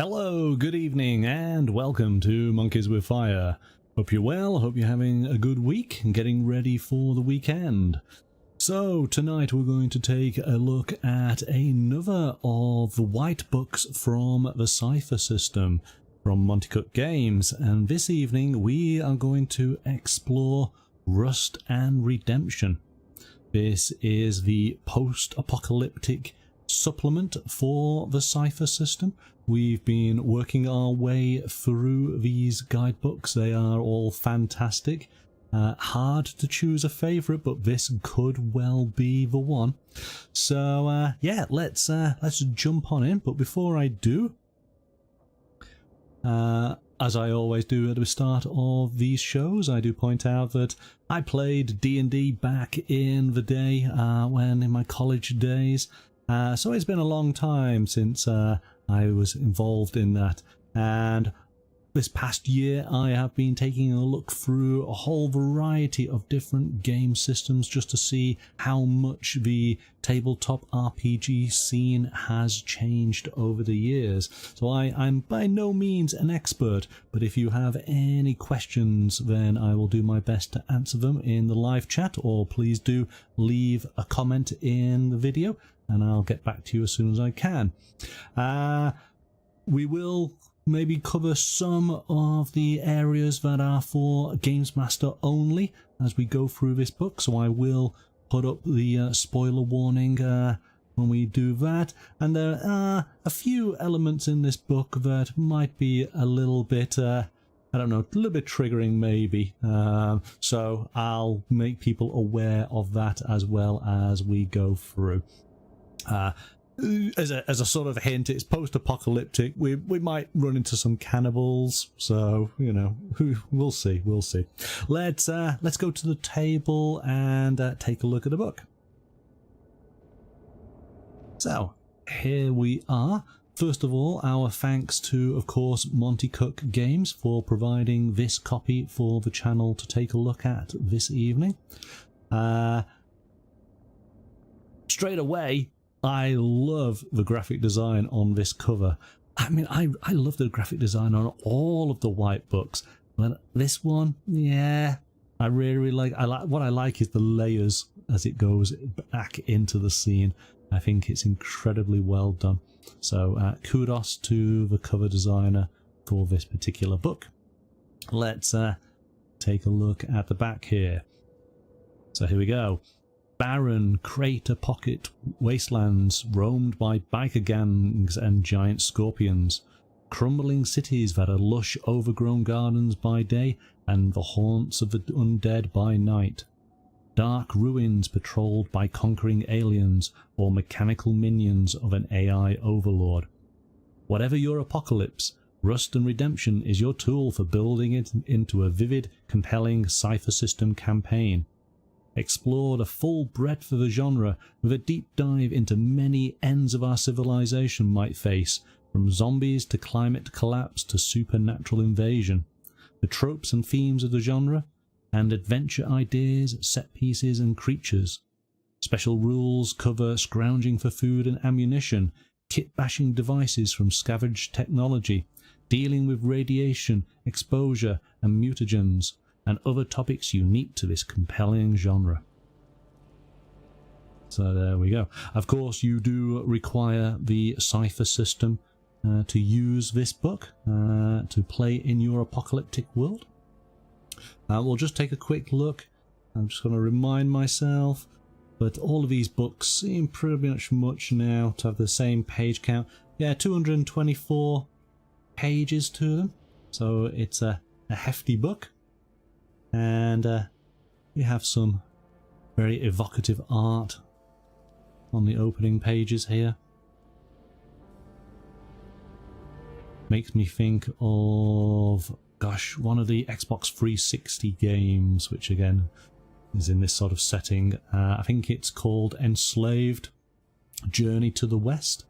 Hello, good evening, and welcome to Monkeys with Fire. Hope you're well, hope you're having a good week and getting ready for the weekend. So, tonight we're going to take a look at another of the white books from the Cypher System from Games, and this evening we are going to explore Rust and Redemption. This is the post-apocalyptic supplement for the Cypher System. We've been working our way through these guidebooks. They are all fantastic. Hard to choose a favourite, but this could well be the one. So yeah, let's jump on in. But before I do, as I always do at the start of these shows, I do point out that I played D&D back in the day when in my college days. So it's been a long time since I was involved in that, and this past year I have been taking a look through a whole variety of different game systems just to see how much the tabletop RPG scene has changed over the years. So I'm by no means an expert, but if you have any questions then I will do my best to answer them in the live chat, or please do leave a comment in the video and I'll get back to you as soon as I can. We will maybe cover some of the areas that are for Games Master only as we go through this book, so I will put up the spoiler warning when we do that. And there are a few elements in this book that might be a little bit I don't know, a little bit triggering maybe, so I'll make people aware of that as well as we go through. As a sort of hint, it's post-apocalyptic. We might run into some cannibals, so you know, we'll see. Let's go to the table and take a look at the book. So here we are. First of all, our thanks to, of course, Games for providing this copy for the channel to take a look at this evening. Straight away, I love the graphic design on this cover. I mean, I love the graphic design on all of the white books, but this one, yeah, I really like. What I like is the layers as it goes back into the scene. I think it's incredibly well done. So kudos to the cover designer for this particular book. Let's take a look at the back here. So here we go. Barren, crater-pocked wastelands roamed by biker gangs and giant scorpions. Crumbling cities that are lush, overgrown gardens by day and the haunts of the undead by night. Dark ruins patrolled by conquering aliens or mechanical minions of an AI overlord. Whatever your apocalypse, Rust and Redemption is your tool for building it into a vivid, compelling Cypher System campaign. Explore the full breadth of the genre with a deep dive into many ends of our civilization might face, from zombies to climate collapse to supernatural invasion, the tropes and themes of the genre, and adventure ideas, set pieces and creatures. Special rules cover scrounging for food and ammunition, kitbashing devices from scavenged technology, dealing with radiation, exposure and mutagens, and other topics unique to this compelling genre. So there we go. Of course, you do require the Cypher System to use this book to play in your apocalyptic world. We'll just take a quick look. I'm just going to remind myself, but all of these books seem pretty much now to have the same page count. Yeah, 224 pages to them, so it's a hefty book. And we have some very evocative art on the opening pages here. Makes me think of, gosh, one of the Xbox 360 games, which again is in this sort of setting. I think it's called Enslaved: Journey to the West.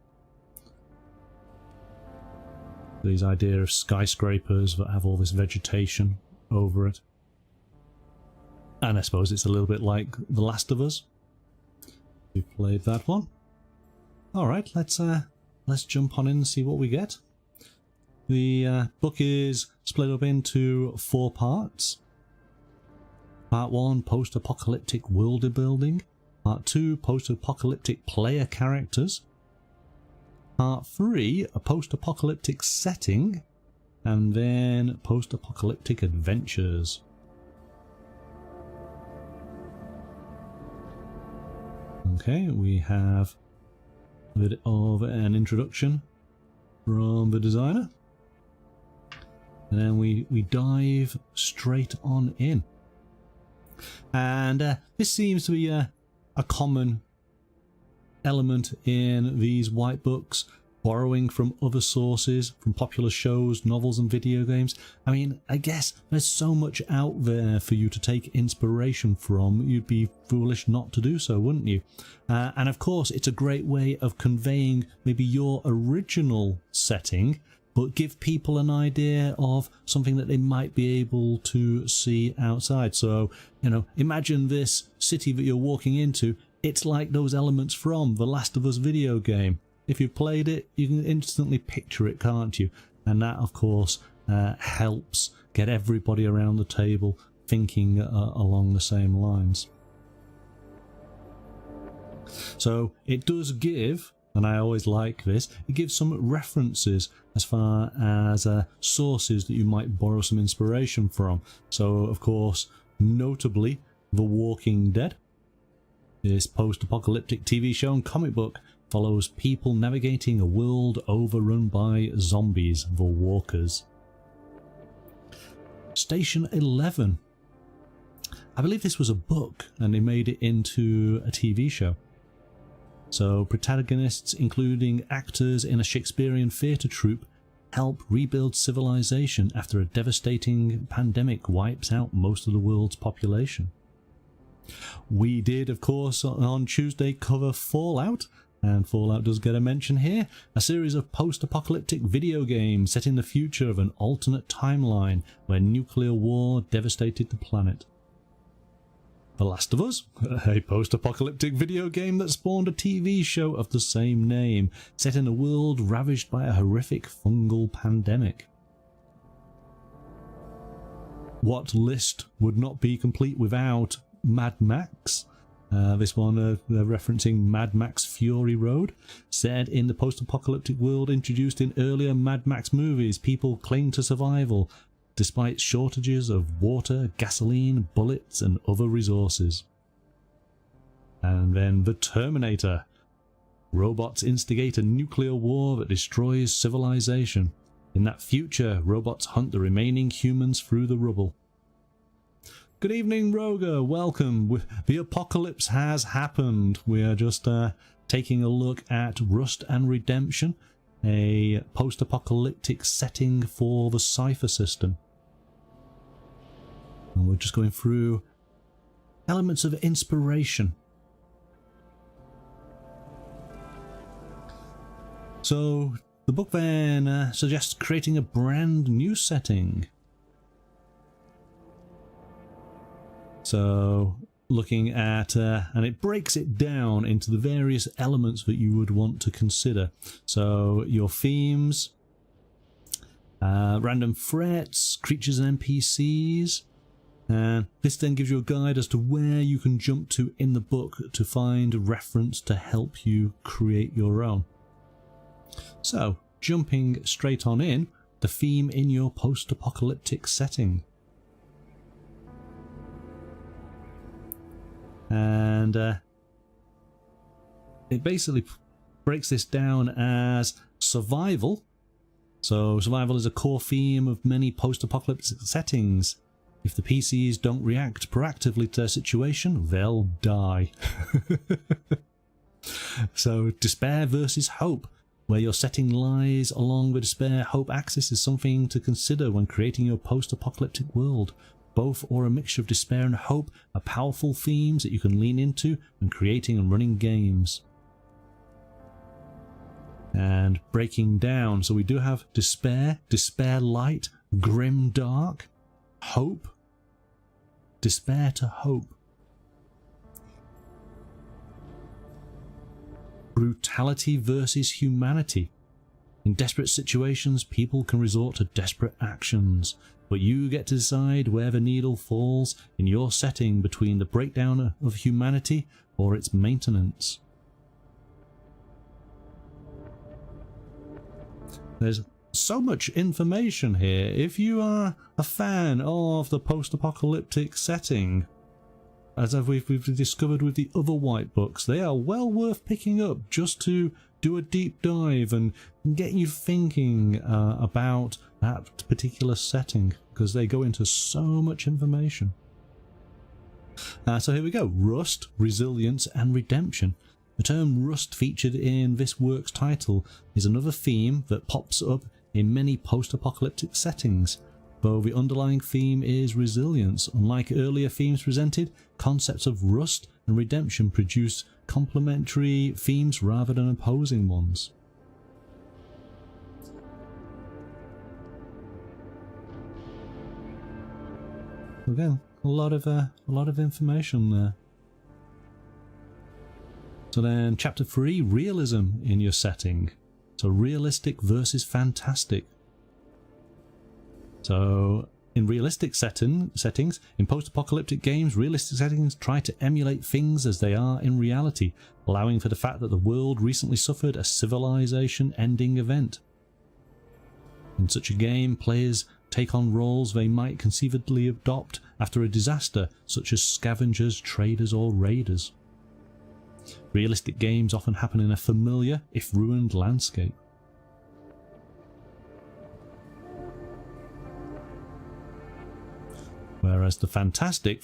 These idea of skyscrapers that have all this vegetation over it. And I suppose it's a little bit like The Last of Us. We played that one. All right, let's jump on in and see what we get. the book is split up into 4 parts. Part 1, post-apocalyptic world building. Part 2, post-apocalyptic player characters. Part 3, a post-apocalyptic setting. And then post-apocalyptic adventures. Okay, we have a bit of an introduction from the designer. And then we dive straight on in. And this seems to be a common element in these white books, borrowing from other sources, from popular shows, novels and video games. I mean, I guess there's so much out there for you to take inspiration from, you'd be foolish not to do so, wouldn't you? And of course, it's a great way of conveying maybe your original setting, but give people an idea of something that they might be able to see outside. So, you know, imagine this city that you're walking into. It's like those elements from the Last of Us video game. If you've played it, you can instantly picture it, can't you? And that, of course, helps get everybody around the table thinking along the same lines. So it does give, and I always like this, it gives some references as far as sources that you might borrow some inspiration from. So, of course, notably, The Walking Dead. This post-apocalyptic TV show and comic book follows people navigating a world overrun by zombies, the Walkers. Station 11. I believe this was a book and they made it into a TV show. So protagonists, including actors in a Shakespearean theatre troupe, help rebuild civilization after a devastating pandemic wipes out most of the world's population. We did, of course, on Tuesday cover Fallout, and Fallout does get a mention here, a series of post-apocalyptic video games set in the future of an alternate timeline where nuclear war devastated the planet. The Last of Us, a post-apocalyptic video game that spawned a TV show of the same name, set in a world ravaged by a horrific fungal pandemic. What list would not be complete without Mad Max? This one referencing Mad Max Fury Road. Set in the post-apocalyptic world introduced in earlier Mad Max movies, people cling to survival despite shortages of water, gasoline, bullets and other resources. And then The Terminator. Robots instigate a nuclear war that destroys civilization. In that future, robots hunt the remaining humans through the rubble. Good evening, Roger. Welcome. The apocalypse has happened. We are just taking a look at Rust and Redemption, a post-apocalyptic setting for the Cypher System. And we're just going through elements of inspiration. So the book then suggests creating a brand new setting. So looking at, and it breaks it down into the various elements that you would want to consider. So your themes, random threats, creatures and NPCs. And this then gives you a guide as to where you can jump to in the book to find a reference to help you create your own. So, jumping straight on in, the theme in your post-apocalyptic setting. And it basically breaks this down as survival. So survival is a core theme of many post-apocalyptic settings. If the PCs don't react proactively to their situation, they'll die. So despair versus hope. Where your setting lies along the despair-hope axis is something to consider when creating your post-apocalyptic world. Both or a mixture of despair and hope are powerful themes that you can lean into when creating and running games. And breaking down, so we do have despair, despair light, grim dark, hope, despair to hope, brutality versus humanity. In desperate situations, people can resort to desperate actions, but you get to decide where the needle falls in your setting between the breakdown of humanity or its maintenance. There's so much information here. If you are a fan of the post-apocalyptic setting, as we've discovered with the other white books, they are well worth picking up just to do a deep dive and get you thinking about that particular setting, because they go into so much information. So here we go. Rust, resilience and redemption. The term rust featured in this work's title is another theme that pops up in many post-apocalyptic settings, though the underlying theme is resilience. Unlike earlier themes presented, concepts of rust and redemption produce complementary themes rather than opposing ones. Again, a lot of information there. So then, chapter 3, realism in your setting. So realistic versus fantastic. So in realistic settings, in post-apocalyptic games, realistic settings try to emulate things as they are in reality, allowing for the fact that the world recently suffered a civilization-ending event. In such a game, players take on roles they might conceivably adopt after a disaster, such as scavengers, traders or raiders. Realistic games often happen in a familiar, if ruined, landscape. Whereas the fantastic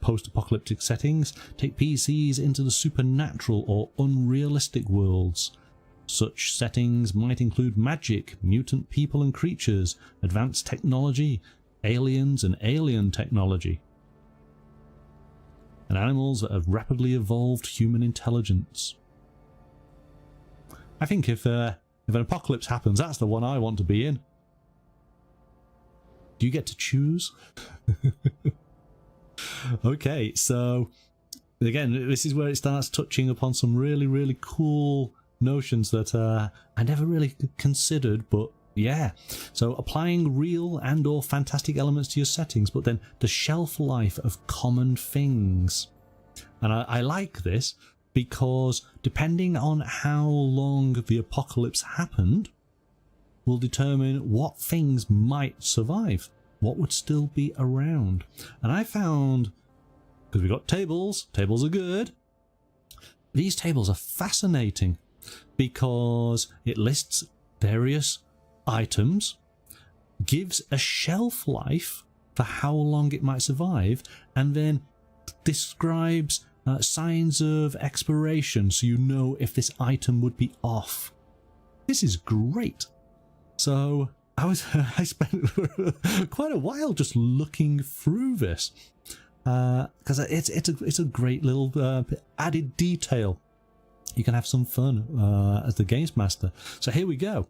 post-apocalyptic settings take PCs into the supernatural or unrealistic worlds. Such settings might include magic, mutant people and creatures, advanced technology, aliens and alien technology, and animals that have rapidly evolved human intelligence. I think if an apocalypse happens, that's the one I want to be in. Do you get to choose? Okay, so again, this is where it starts touching upon some really cool notions that I never really considered, but yeah. So applying real and or fantastic elements to your settings, but then the shelf life of common things. And I like this because depending on how long the apocalypse happened will determine what things might survive, what would still be around. And I found, because we've got tables are good, these tables are fascinating because it lists various items, gives a shelf life for how long it might survive, and then describes signs of expiration, so you know if this item would be off. This is great. So I spent quite a while just looking through this because it's a great little added detail. You can have some fun as the games master. So here we go.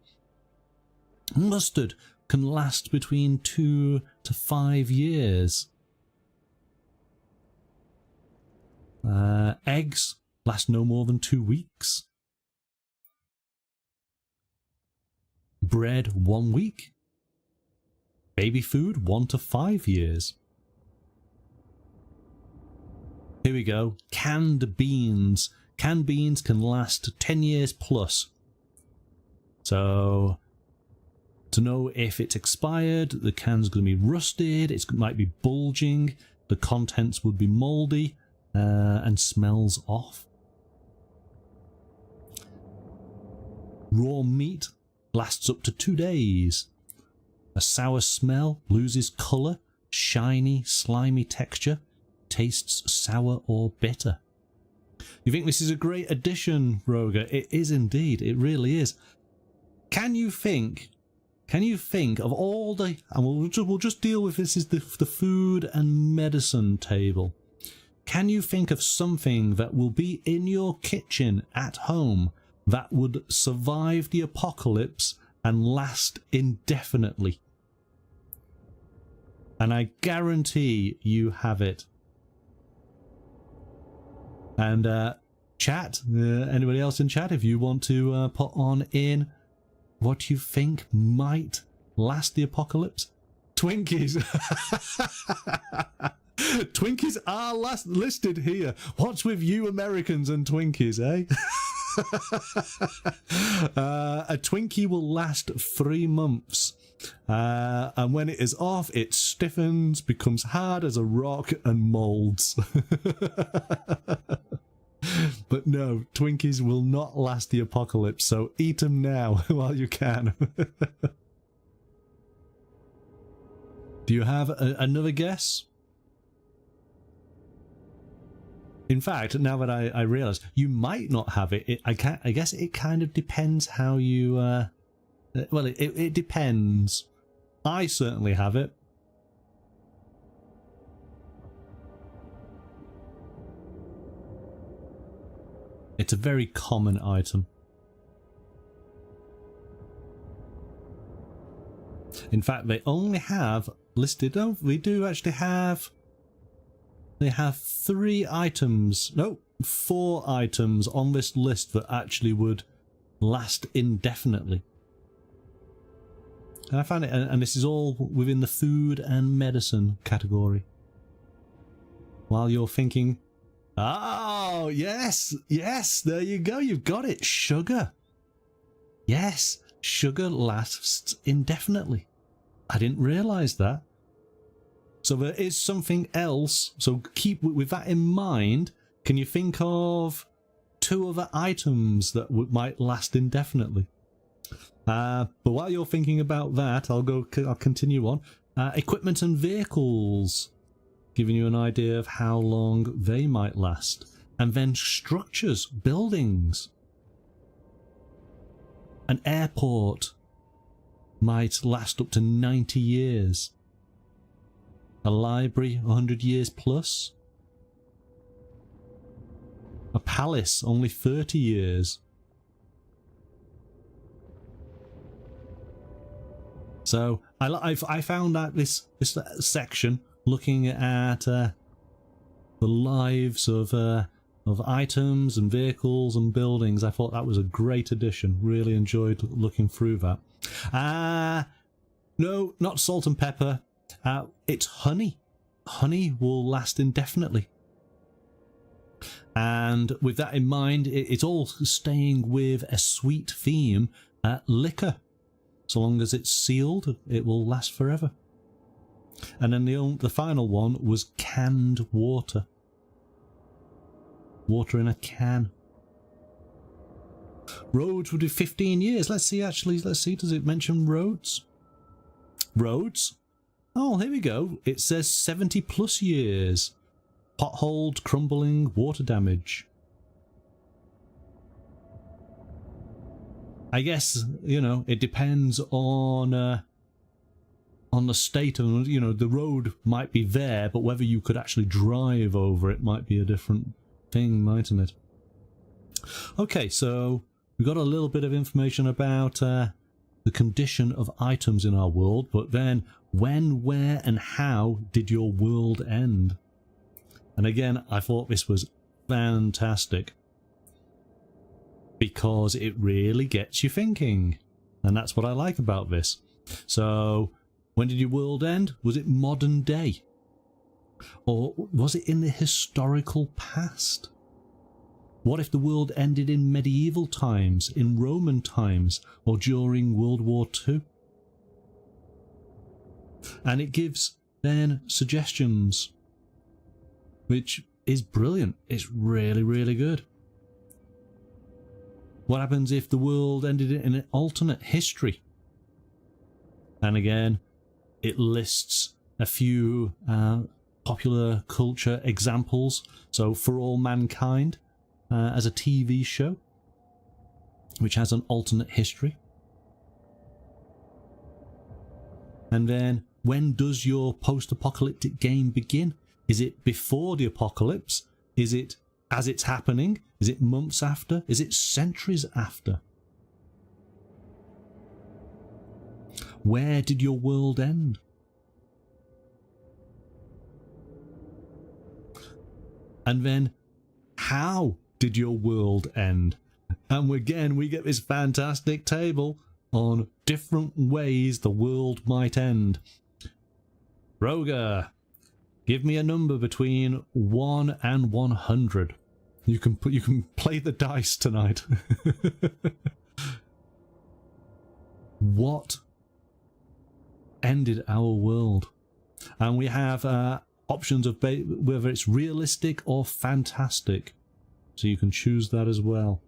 Mustard can last between 2 to 5 years. Eggs last no more than 2 weeks. Bread 1 week. Baby food 1 to 5 years. Here we go. Canned beans. Canned beans can last 10 years plus. So to know if it's expired, the can's going to be rusted, it might be bulging, the contents would be mouldy and smells off. Raw meat lasts up to 2 days. A sour smell loses colour, shiny, slimy texture, tastes sour or bitter. You think this is a great addition, Roger? It is indeed, it really is. Can you think of all the, and we'll just deal with this, is the food and medicine table. Can you think of something that will be in your kitchen at home that would survive the apocalypse and last indefinitely? And I guarantee you have it. And chat, anybody else in chat, if you want to put on in what do you think might last the apocalypse? Twinkies. Twinkies are listed here. What's with you Americans and Twinkies, eh? A Twinkie will last 3 months. And when it is off, it stiffens, becomes hard as a rock, and molds. But no, Twinkies will not last the apocalypse, so eat them now while you can. Do you have another guess? In fact, now that I realise, you might not have it. I guess it kind of depends how you... well, it depends. I certainly have it. It's a very common item. In fact, they only have listed... Oh, we do actually have... They have 3 items... No, 4 items on this list that actually would last indefinitely. And I found it... And this is all within the food and medicine category. While you're thinking... Oh, yes! Yes, there you go. You've got it. Sugar. Yes, sugar lasts indefinitely. I didn't realise that. So there is something else. So keep with that in mind. Can you think of 2 other items that might last indefinitely? But while you're thinking about that, I'll continue on. Equipment and vehicles. Giving you an idea of how long they might last. And then structures, buildings. An airport might last up to 90 years. A library, 100 years plus. A palace, only 30 years. So I found that this section, looking at the lives of items and vehicles and buildings, I thought that was a great addition. Really enjoyed looking through that. No, not salt and pepper. It's honey. Honey will last indefinitely. And with that in mind, it's all staying with a sweet theme. Liquor. So long as it's sealed, it will last forever. And then the final one was canned water. Water in a can. Roads would be 15 years. Let's see, does it mention roads? Roads? Oh, here we go. It says 70 plus years. Potholed, crumbling, water damage. I guess, you know, it depends on the state of, you know, the road might be there, but whether you could actually drive over it might be a different thing, mightn't it? Okay, so we got a little bit of information about the condition of items in our world, but then when, where and how did your world end? And again, I thought this was fantastic because it really gets you thinking, and that's what I like about this. So when did your world end? Was it modern day? Or was it in the historical past? What if the world ended in medieval times, in Roman times, or during World War II? And it gives then suggestions, which is brilliant. It's really, really good. What happens if the world ended in an alternate history? And again, it lists a few popular culture examples. So For All Mankind as a TV show, which has an alternate history. And then, when does your post-apocalyptic game begin? Is it before the apocalypse? Is it as it's happening? Is it months after? Is it centuries after? Where did your world end? And then, how did your world end? And again, we get this fantastic table. on different ways the world might end. Roger, give me a number between 1 and 100. You can play the dice tonight. What ended our world? And we have options of whether it's realistic or fantastic, so you can choose that as well.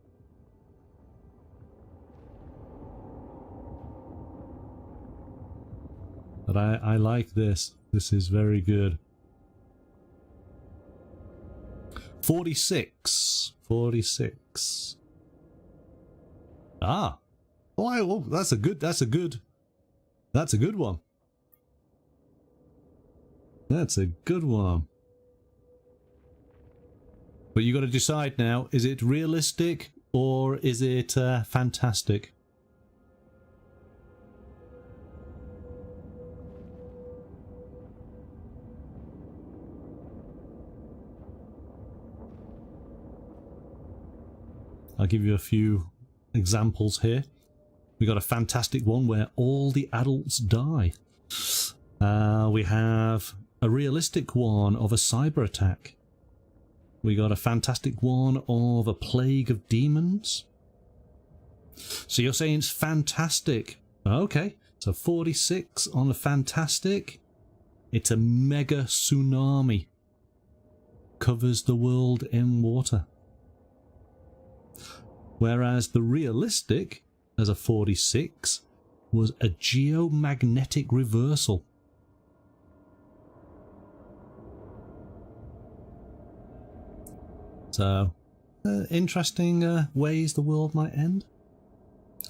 But I like this. This is very good. 46. 46. Ah. Oh, that's a good one. That's a good one. But you got to decide now, is it realistic or is it fantastic? I'll give you a few examples here. We got a fantastic one where all the adults die. We have a realistic one of a cyber attack. We got a fantastic one of a plague of demons. So you're saying it's fantastic. Okay, so 46 on the fantastic. It's a mega tsunami. Covers the world in water. Whereas the realistic, as a 46, was a geomagnetic reversal. So, interesting ways the world might end.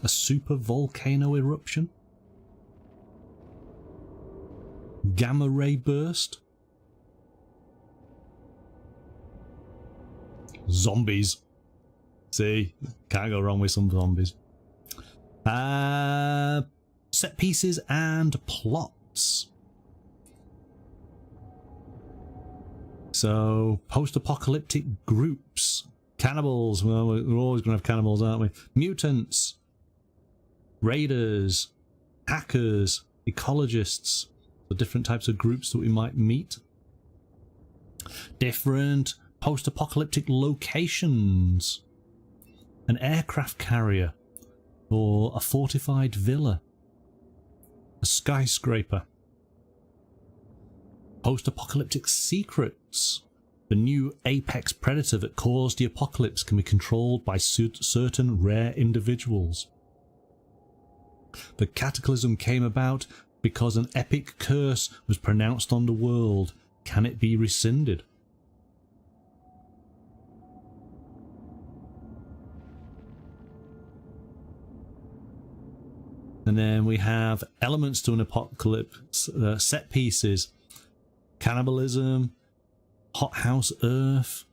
A super volcano eruption. Gamma ray burst. Zombies. See, can't go wrong with some zombies. Set pieces and plots. So, post-apocalyptic groups. Cannibals. Well, we're always going to have cannibals, aren't we? Mutants. Raiders. Hackers. Ecologists. The different types of groups that we might meet. Different post-apocalyptic locations. An aircraft carrier. Or a fortified villa. A skyscraper. Post-apocalyptic secrets. The new apex predator that caused the apocalypse can be controlled by certain rare individuals. The cataclysm came about because an epic curse was pronounced on the world. Can it be rescinded? And then we have elements to an apocalypse, set pieces, cannibalism, hothouse earth,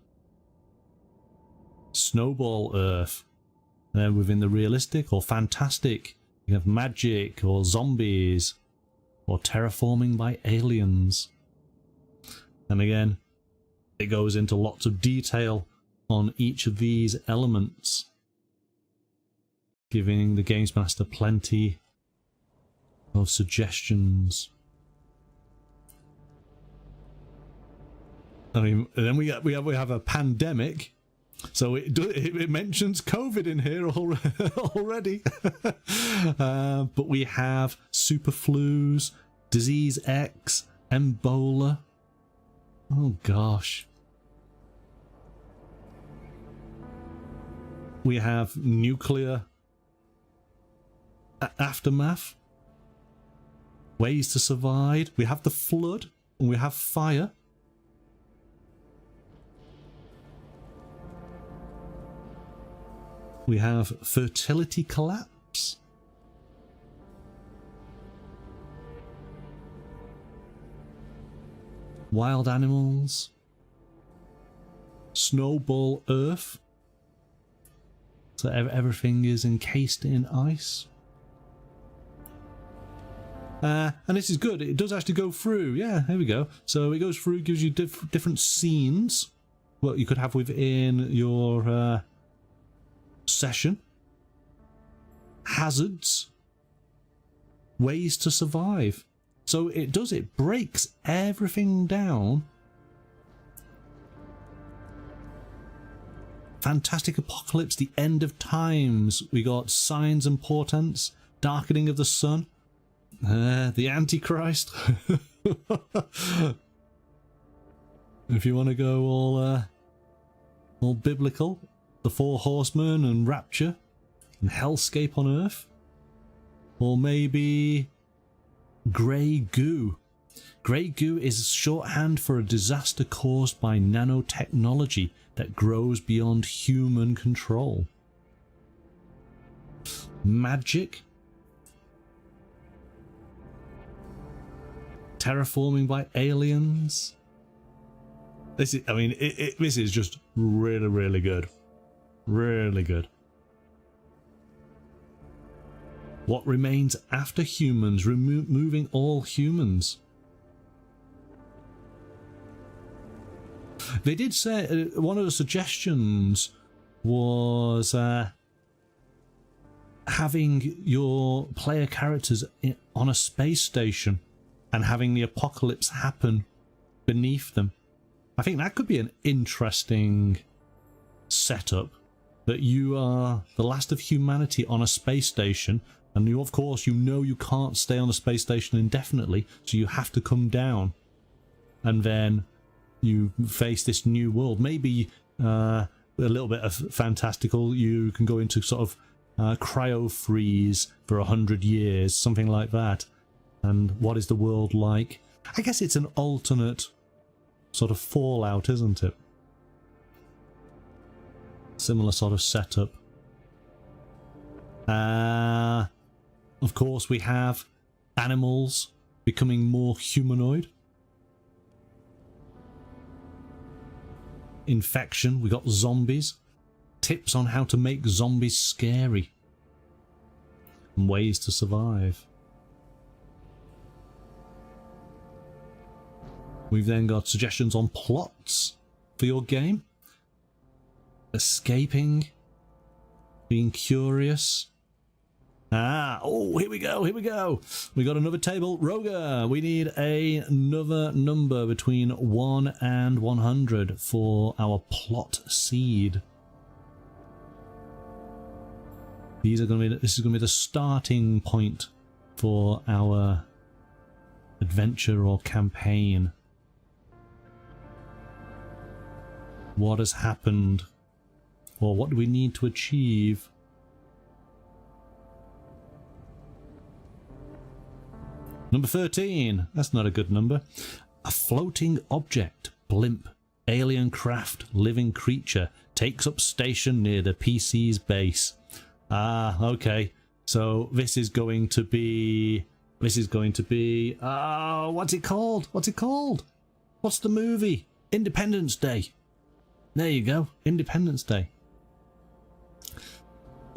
snowball earth. And then within the realistic or fantastic, you have magic or zombies or terraforming by aliens. And again, it goes into lots of detail on each of these elements, giving the Games Master plenty of suggestions. I mean, then we have a pandemic, so it mentions COVID in here already. But we have super flus, disease X, Ebola. Oh gosh. We have nuclear aftermath. Ways to survive. We have the flood, and we have fire. We have fertility collapse. Wild animals. Snowball earth. So everything is encased in ice. And this is good. It does actually go through. Yeah, there we go. So it goes through, gives you different scenes. What you could have within your session. Hazards. ways to survive. So it breaks everything down. Fantastic apocalypse, the end of times. We got signs and portents, darkening of the sun, the Antichrist. If you want to go all biblical, the four horsemen and rapture and hellscape on earth, or maybe grey goo. Grey goo is shorthand for a disaster caused by nanotechnology that grows beyond human control. Magic. Terraforming by aliens. This is, I mean, this is just really, really good. Really good. What remains after humans, removing all humans. They did say, one of the suggestions was having your player characters on a space station and having the apocalypse happen beneath them. I think that could be an interesting setup, that you are the last of humanity on a space station, and you, of course, you know you can't stay on a space station indefinitely, so you have to come down, and then you face this new world. Maybe a little bit of fantastical, you can go into sort of cryo freeze for 100 years, something like that. And what is the world like? I guess it's an alternate sort of Fallout, isn't it? Similar sort of setup. Of course, we have animals becoming more humanoid. Infection, we got zombies. Tips on how to make zombies scary. And ways to survive. We've then got suggestions on plots for your game. Escaping. Being curious. Oh, here we go, here we go. We got another table. Roger, we need another number between 1 and 100 for our plot seed. This is going to be the starting point for our adventure or campaign. What has happened? Or what do we need to achieve? Number 13. That's not a good number. A floating object, blimp, alien craft, living creature, takes up station near the PC's base. Okay. So this is going to be... what's it called? What's it called? What's the movie? Independence Day. There you go. Independence Day.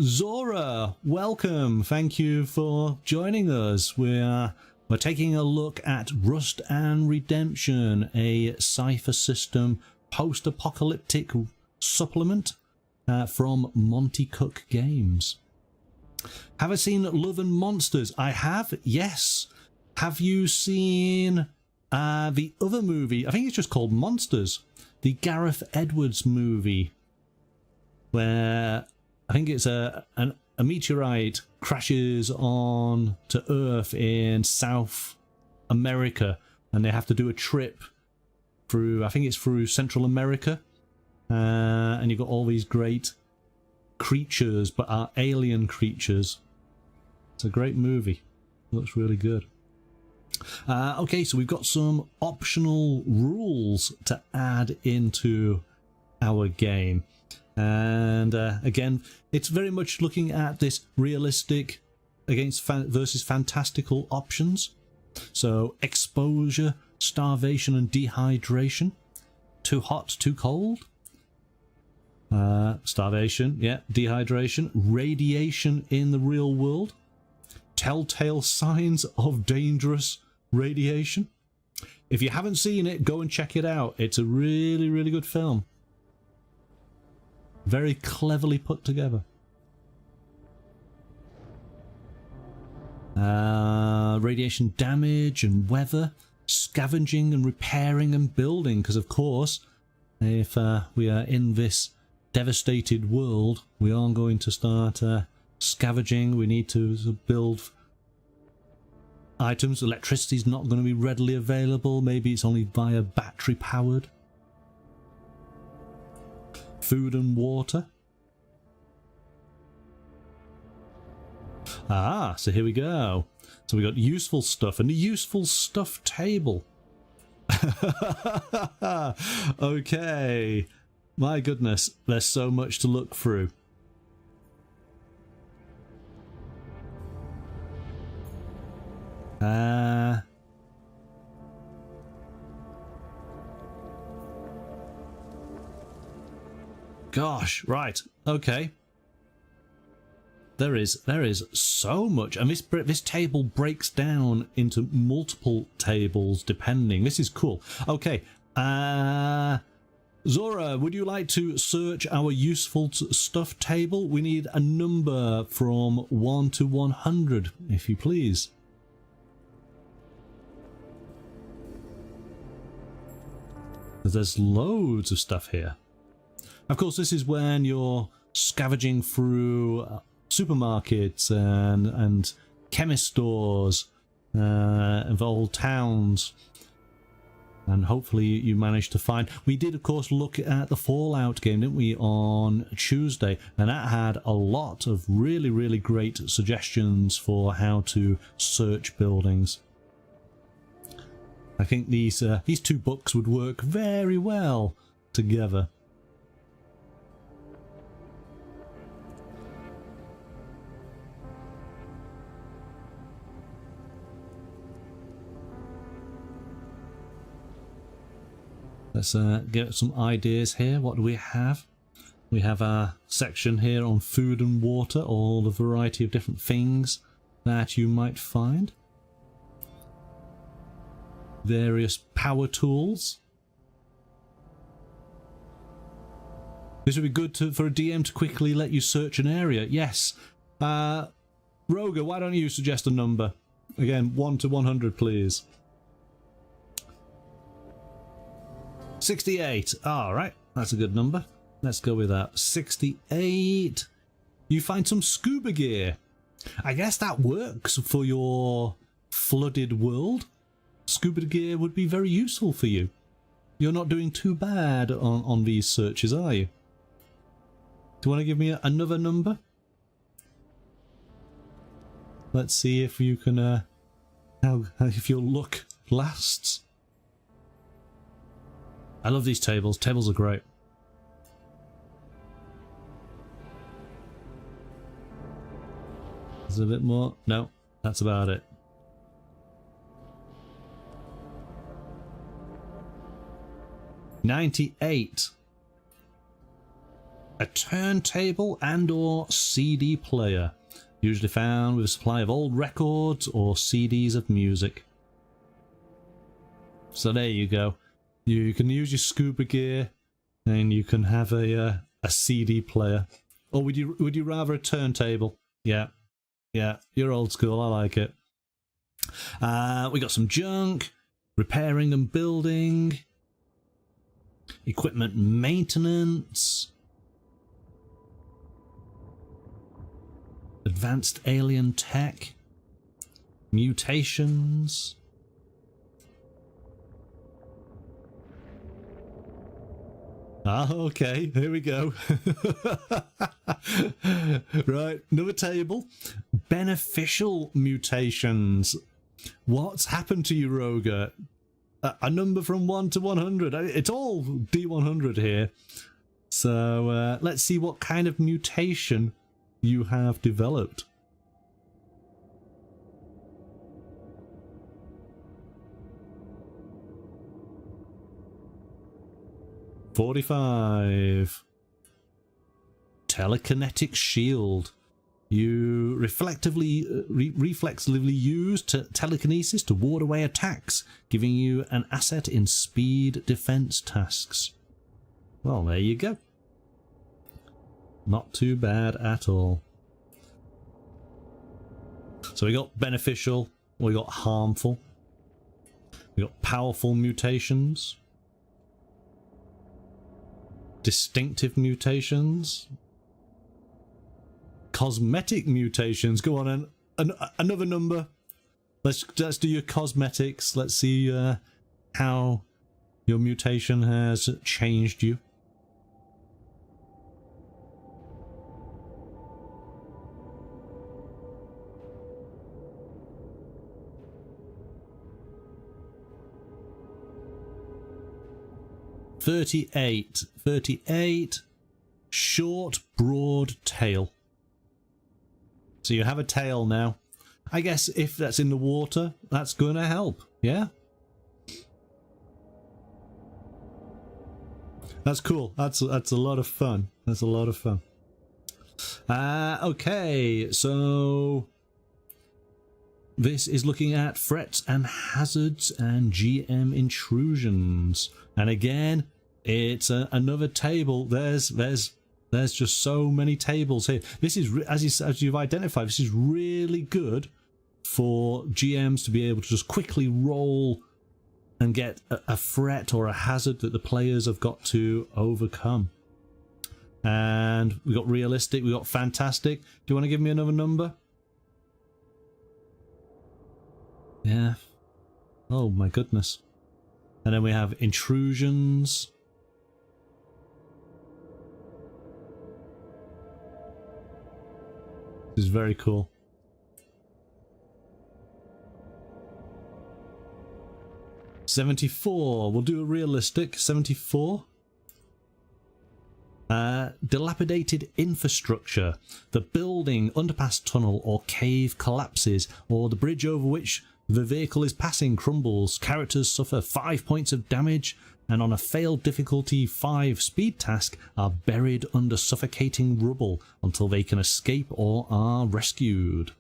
Zora, welcome. Thank you for joining us. We're taking a look at Rust and Redemption, a Cypher System post-apocalyptic supplement from Monty Cook Games. Have I seen Love and Monsters? I have, yes. Have you seen the other movie? I think it's just called Monsters. The Gareth Edwards movie, where I think it's a meteorite crashes on to Earth in South America, and they have to do a trip through, I think it's through Central America, and you've got all these great creatures, but are alien creatures. It's a great movie. It looks really good. Okay, so we've got some optional rules to add into our game. And again, it's very much looking at this realistic against versus fantastical options. So exposure, starvation and dehydration. Too hot, too cold. Starvation, yeah, dehydration. Radiation in the real world. Telltale signs of dangerous radiation. If you haven't seen it, go and check it out. It's a really, really good film. Very cleverly put together. radiation damage and weather, scavenging and repairing and building, because of course if we are in this devastated world we are going to start scavenging. We need to build items. Electricity is not going to be readily available, maybe it's only via battery powered. Food and water. Ah, so here we go. So we got useful stuff and a useful stuff table. Okay. My goodness, there's so much to look through. Gosh, right, okay. There is so much, and this table breaks down into multiple tables depending. This is cool. Okay, Zora, would you like to search our useful stuff table? We need a number from 1 to 100, if you please. There's loads of stuff here. Of course, this is when you're scavenging through supermarkets and chemist stores of old towns, and hopefully you managed to find. We did of course look at the Fallout game, didn't we, on Tuesday, and that had a lot of really great suggestions for how to search buildings. I think these two books would work very well together. Let's get some ideas here. What do we have? We have a section here on food and water, all the variety of different things that you might find. Various power tools. This would be good for a DM to quickly let you search an area. Yes. Roger, why don't you suggest a number? Again, 1 to 100, please. 68. Alright, that's a good number. Let's go with that. 68. You find some scuba gear. I guess that works for your flooded world. Scuba gear would be very useful for you. You're not doing too bad on these searches, are you? Do you want to give me another number? Let's see if you can, if your luck lasts. I love these tables. Tables are great. Is there a bit more? No, that's about it. $98. A turntable and/or CD player, usually found with a supply of old records or CDs of music. So there you go. You can use your scuba gear, and you can have a CD player. Or would you rather a turntable? Yeah, you're old school. I like it. We got some junk, repairing and building, equipment maintenance, advanced alien tech, mutations. Ah, okay, here we go. Right, another table. Beneficial mutations. What's happened to you, Roger? A number from 1 to 100. It's all D100 here. So let's see what kind of mutation you have developed. $45. Telekinetic shield. You reflexively use telekinesis to ward away attacks, giving you an asset in speed defense tasks. Well, there you go. Not too bad at all. So we got beneficial, We got harmful. We got powerful mutations. Distinctive mutations. Cosmetic mutations. Go on, another number. Let's do your cosmetics. Let's see how your mutation has changed you. $38. Short, broad tail. So you have a tail now. I guess if that's in the water, that's going to help. Yeah. That's cool. That's a lot of fun. That's a lot of fun. Okay, so this is looking at threats and hazards and GM intrusions. And again, it's another table. There's just so many tables here. This is, as you've identified, this is really good for GMs to be able to just quickly roll and get a threat or a hazard that the players have got to overcome. And we got realistic, we got fantastic. Do you want to give me another number? Yeah. Oh my goodness. And then we have intrusions. This is very cool. $74. We'll do a realistic. $74. Dilapidated infrastructure. The building, underpass, tunnel, or cave collapses, or the bridge over which the vehicle is passing crumbles. Characters suffer 5 points of damage, and on a failed difficulty 5 speed task are buried under suffocating rubble until they can escape or are rescued.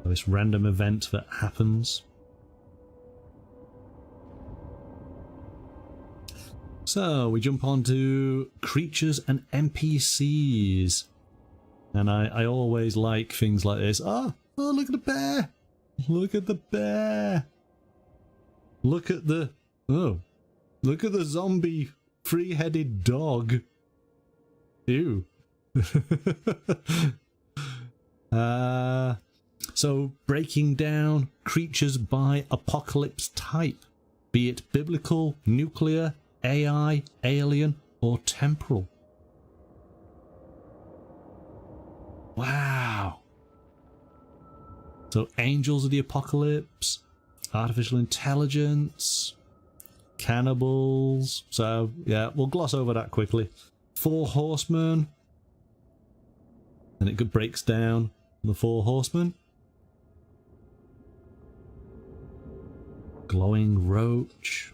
This random event that happens. So we jump on to creatures and NPCs. And I always like things like this. Oh, look at the bear. Look at the bear. Look at the... Oh. Look at the zombie three-headed dog. Ew. So breaking down creatures by apocalypse type. Be it biblical, nuclear, AI, alien, or temporal. Wow. So angels of the apocalypse, artificial intelligence, cannibals. So yeah, we'll gloss over that quickly. 4 horsemen. And it breaks down the 4 horsemen. Glowing roach.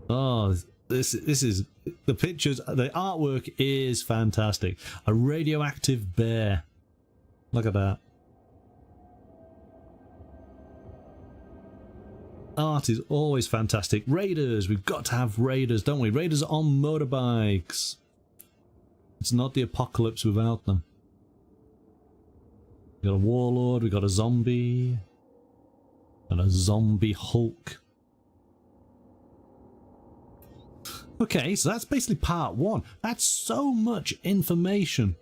Oh, this is the pictures. The artwork is fantastic. A radioactive bear. Look at that. Art is always fantastic. Raiders. We've got to have raiders, don't we? Raiders on motorbikes. It's not the apocalypse without them. We got a warlord. We got a zombie. And a zombie Hulk. Okay, so that's basically part 1. That's so much information.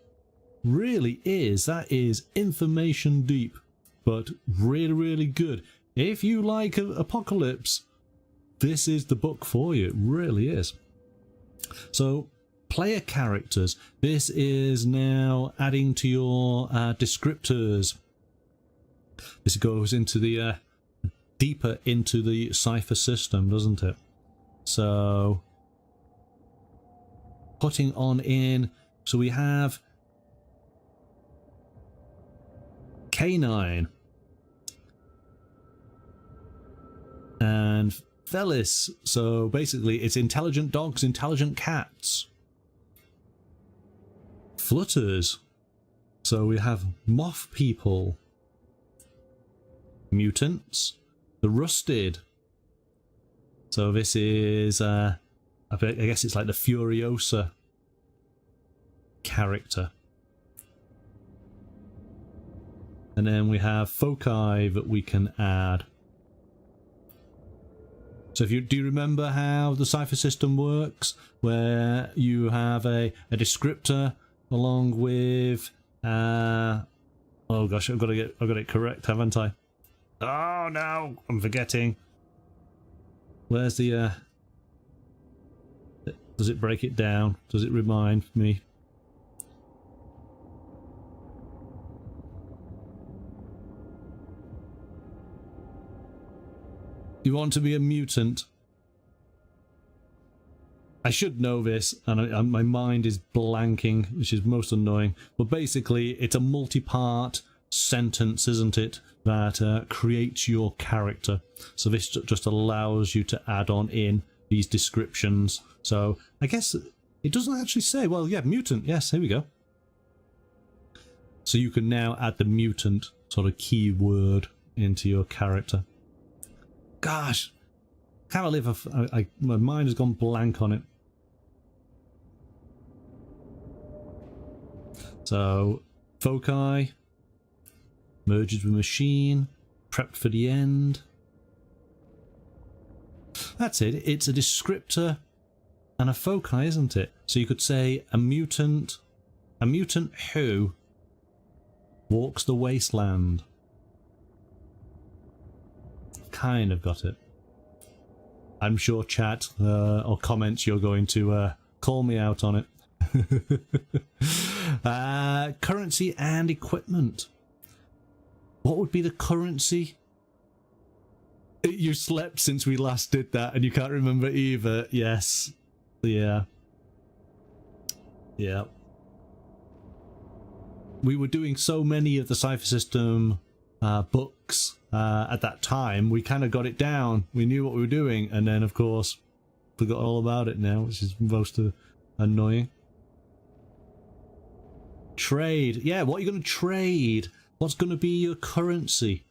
Really is. That is information deep. But really, really good. If you like Apocalypse, this is the book for you. It really is. So, player characters. This is now adding to your descriptors. This goes into the... deeper into the Cypher system, doesn't it? So... putting on in, so we have Canine and Felis. So basically it's intelligent dogs, intelligent cats. Flutters. So we have moth people. Mutants. The rusted. So this is I guess it's like the Furiosa character. And then we have foci that we can add. So if you do you remember how the Cypher system works, where you have a descriptor along with oh gosh, I've got it correct, haven't I? Oh no, I'm forgetting. Where's the does it break it down? Does it remind me? You want to be a mutant? I should know this, and my mind is blanking, which is most annoying. But basically, it's a multi-part sentence, isn't it, that creates your character. So this just allows you to add on in these descriptions. So I guess it doesn't actually say, well, yeah, mutant. Yes, here we go. So you can now add the mutant sort of keyword into your character. Gosh, can't believe my mind has gone blank on it. So, foci, merges with machine, prepped for the end. That's it. It's a descriptor and a foci, isn't it? So you could say a mutant who walks the wasteland. Kind of got it. I'm sure chat or comments you're going to call me out on it. Currency and equipment. What would be the currency? You slept since we last did that and you can't remember either. Yes. Yeah. Yeah. We were doing so many of the Cypher System books at that time. We kind of got it down. We knew what we were doing, and then of course forgot all about it now, which is most annoying. Trade. Yeah, what are you going to trade? What's going to be your currency?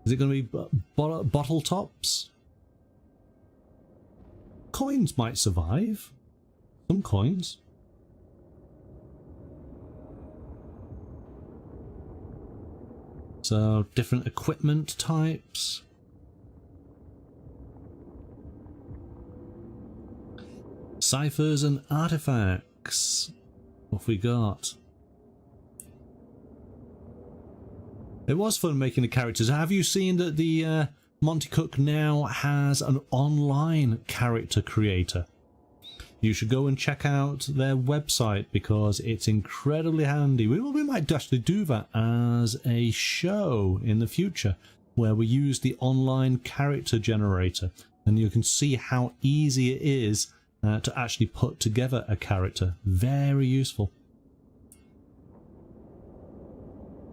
Is it going to be bottle tops? Coins might survive. Some coins. So, different equipment types. Ciphers and artifacts. What have we got? It was fun making the characters. Have you seen that the Monty Cook now has an online character creator? You should go and check out their website because it's incredibly handy. We might actually do that as a show in the future where we use the online character generator, and you can see how easy it is to actually put together a character. Very useful.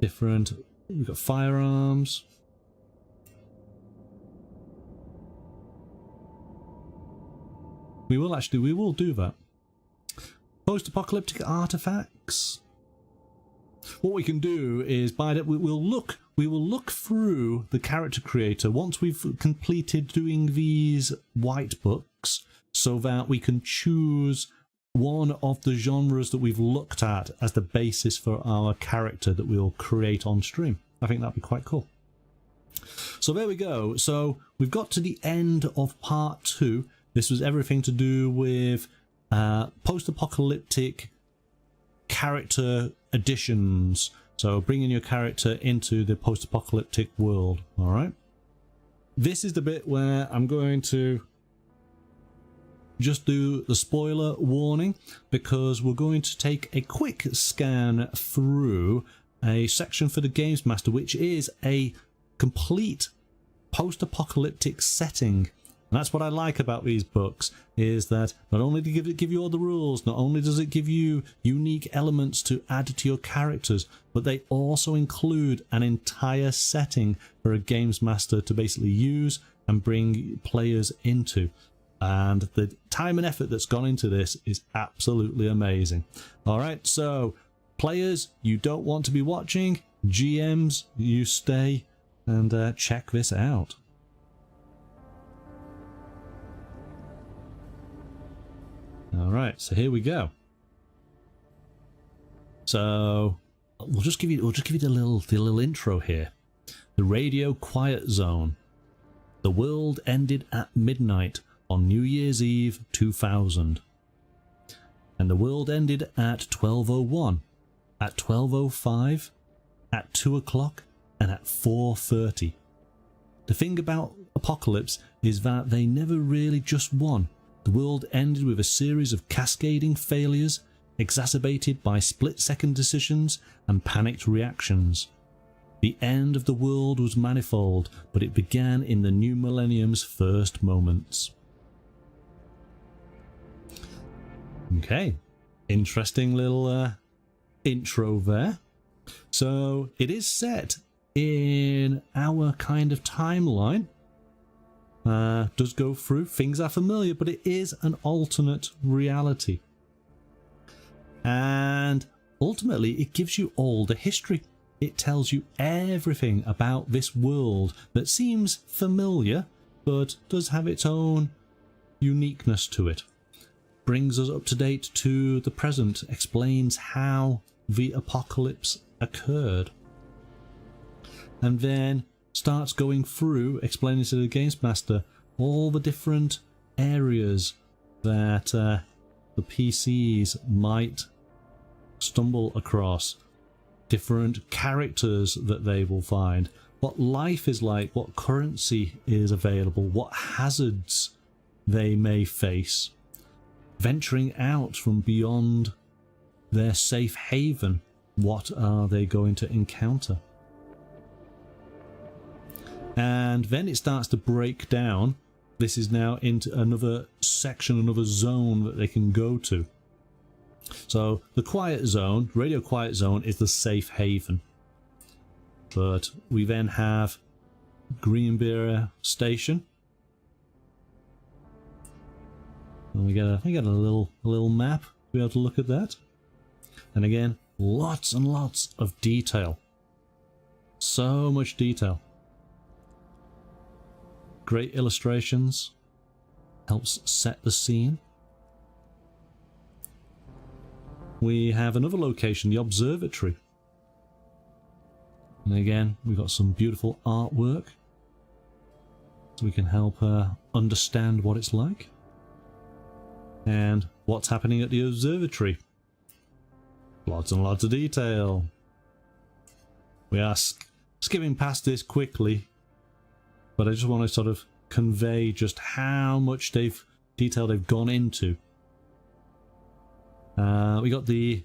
Different, we've got firearms. We will do that. Post-apocalyptic artifacts. What we can do is we will look through the character creator once we've completed doing these white books, so that we can choose one of the genres that we've looked at as the basis for our character that we'll create on stream. I think that'd be quite cool. So there we go. So we've got to the end of part 2. This was everything to do with post-apocalyptic character additions. So bringing your character into the post-apocalyptic world. All right. This is the bit where I'm going to just do the spoiler warning, because we're going to take a quick scan through a section for the Games Master, which is a complete post-apocalyptic setting. And that's what I like about these books, is that not only does it give you all the rules, not only does it give you unique elements to add to your characters, but they also include an entire setting for a Games Master to basically use and bring players into. And the time and effort that's gone into this is absolutely amazing. All right, so players, you don't want to be watching. GMs, you stay and check this out. All right, so here we go. So we'll just give you the little intro here. The radio quiet zone. The world ended at midnight on New Year's Eve 2000. And the world ended at 12:01, at 12:05, at 2 o'clock, and at 4:30. The thing about Apocalypse is that they never really just won. The world ended with a series of cascading failures, exacerbated by split-second decisions and panicked reactions. The end of the world was manifold, but it began in the new millennium's first moments. Okay, interesting little intro there. So it is set in our kind of timeline. Does go through, things are familiar, but it is an alternate reality. And ultimately it gives you all the history. It tells you everything about this world that seems familiar, but does have its own uniqueness to it. Brings us up to date to the present, explains how the apocalypse occurred. And then starts going through, explaining to the Games Master all the different areas that the PCs might stumble across, different characters that they will find, what life is like, what currency is available, what hazards they may face, venturing out from beyond their safe haven, what are they going to encounter? And then it starts to break down. This is now into another section, another zone that they can go to. So the quiet zone, radio quiet zone, is the safe haven. But we then have Greenbeer Station. And we get a little map to be able to look at that. And again, lots and lots of detail. So much detail. Great illustrations, helps set the scene. We have another location, the observatory. And again, we've got some beautiful artwork, so we can help understand what it's like. And what's happening at the observatory. Lots and lots of detail. We are skipping past this quickly, but I just want to sort of convey just how much detail they've gone into. We got the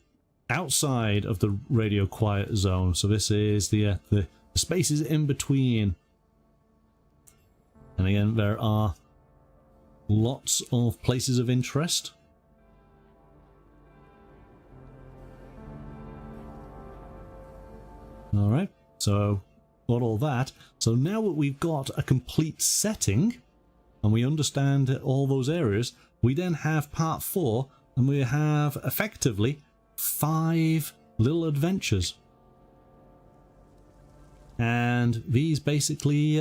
outside of the radio quiet zone, so this is the spaces in between. And again, there are lots of places of interest. All right, so got all that. So now that we've got a complete setting and we understand all those areas, we then have part 4, and we have effectively 5 little adventures. And these basically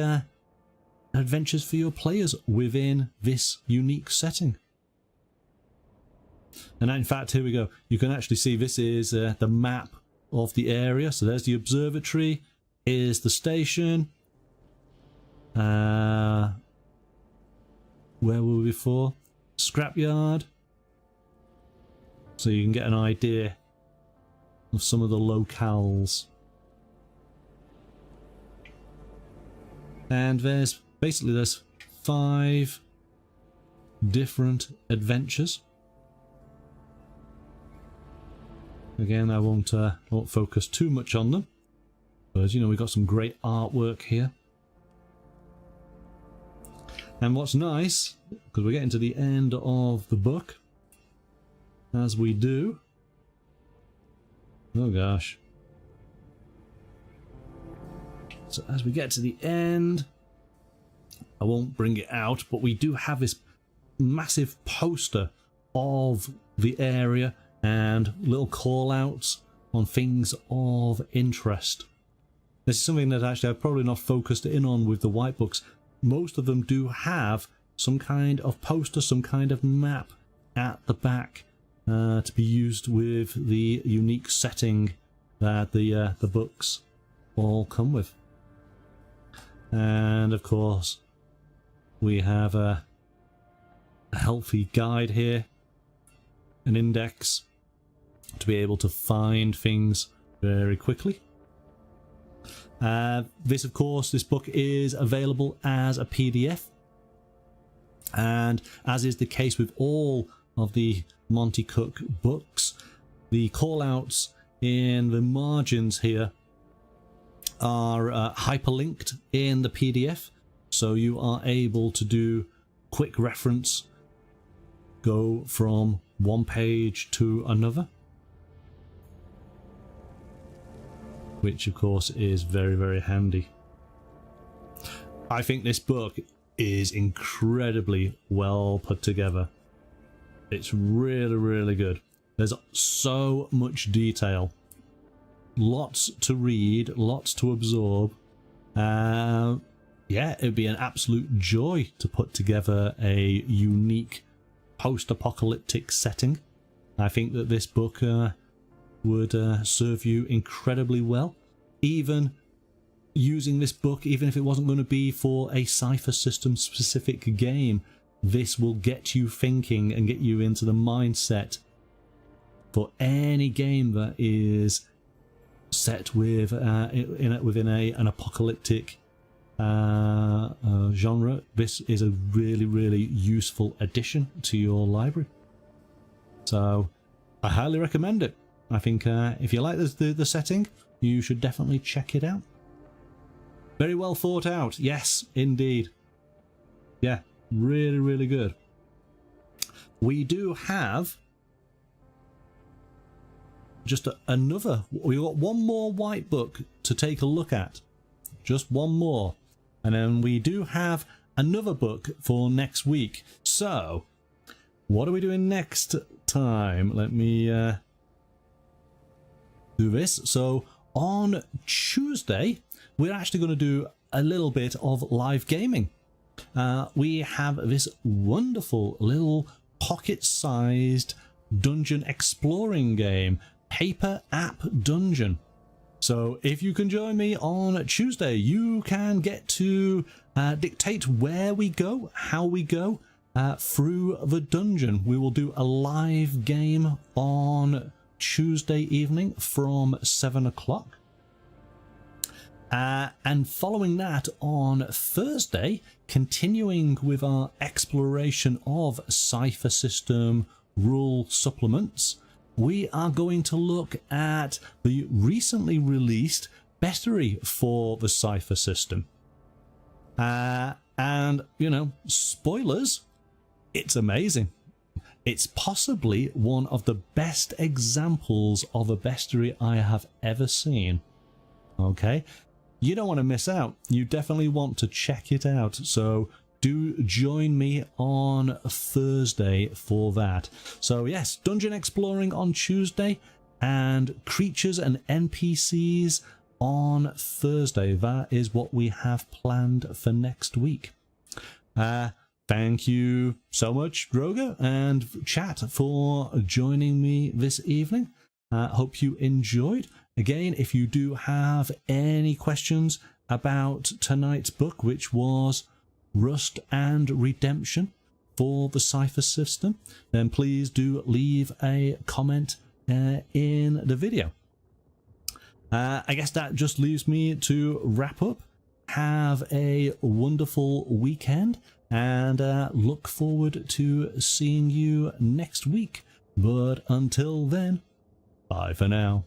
adventures for your players within this unique setting. And in fact, here we go. You can actually see this is the map of the area. So there's the observatory, here's the station. Where were we before? Scrapyard. So you can get an idea of some of the locales. And there's 5 different adventures. Again, I won't focus too much on them, but as you know, we've got some great artwork here. And what's nice, because we're getting to the end of the book, as we do. Oh gosh. So as we get to the end, I won't bring it out, but we do have this massive poster of the area and little call outs on things of interest. This is something that actually I've probably not focused in on with the white books. Most of them do have some kind of poster, some kind of map at the back to be used with the unique setting that the books all come with. And of course, we have a healthy guide here, an index to be able to find things very quickly. This book is available as a PDF, and as is the case with all of the Monty Cook books, the call-outs in the margins here are hyperlinked in the PDF, so you are able to do quick reference, go from one page to another, which of course is very, very handy. I think this book is incredibly well put together. It's really, really good. There's so much detail, lots to read, lots to absorb. Yeah, it'd be an absolute joy to put together a unique post-apocalyptic setting. I think that this book would serve you incredibly well. Even using this book, even if it wasn't going to be for a Cypher System specific game, this will get you thinking and get you into the mindset for any game that is set with within an apocalyptic genre. This is a really, really useful addition to your library, so I highly recommend it. I think if you like the setting, you should definitely check it out. Very well thought out, yes indeed. Yeah, really, really good. We do have just we've got one more white book to take a look at, just one more, and then we do have another book for next week. So what are we doing next time? Let me do this. So on Tuesday we're actually going to do a little bit of live gaming. We have this wonderful little pocket-sized dungeon exploring game, Paper App Dungeon. So if you can join me on Tuesday, you can get to dictate where we go, how we go through the dungeon. We will do a live game on Tuesday evening from 7 o'clock. And following that on Thursday, continuing with our exploration of Cypher System rule supplements, we are going to look at the recently released bestiary for the Cypher System. And, you know, spoilers, it's amazing. It's possibly one of the best examples of a bestiary I have ever seen. Okay? You don't want to miss out. You definitely want to check it out. So do join me on Thursday for that. So yes, dungeon exploring on Tuesday and creatures and NPCs on Thursday. That is what we have planned for next week. Thank you so much, Droga and chat, for joining me this evening. Hope you enjoyed. Again, if you do have any questions about tonight's book, which was Rust and Redemption for the Cypher System, then please do leave a comment in the video. I guess that just leaves me to wrap up. Have a wonderful weekend, and look forward to seeing you next week. But until then, bye for now.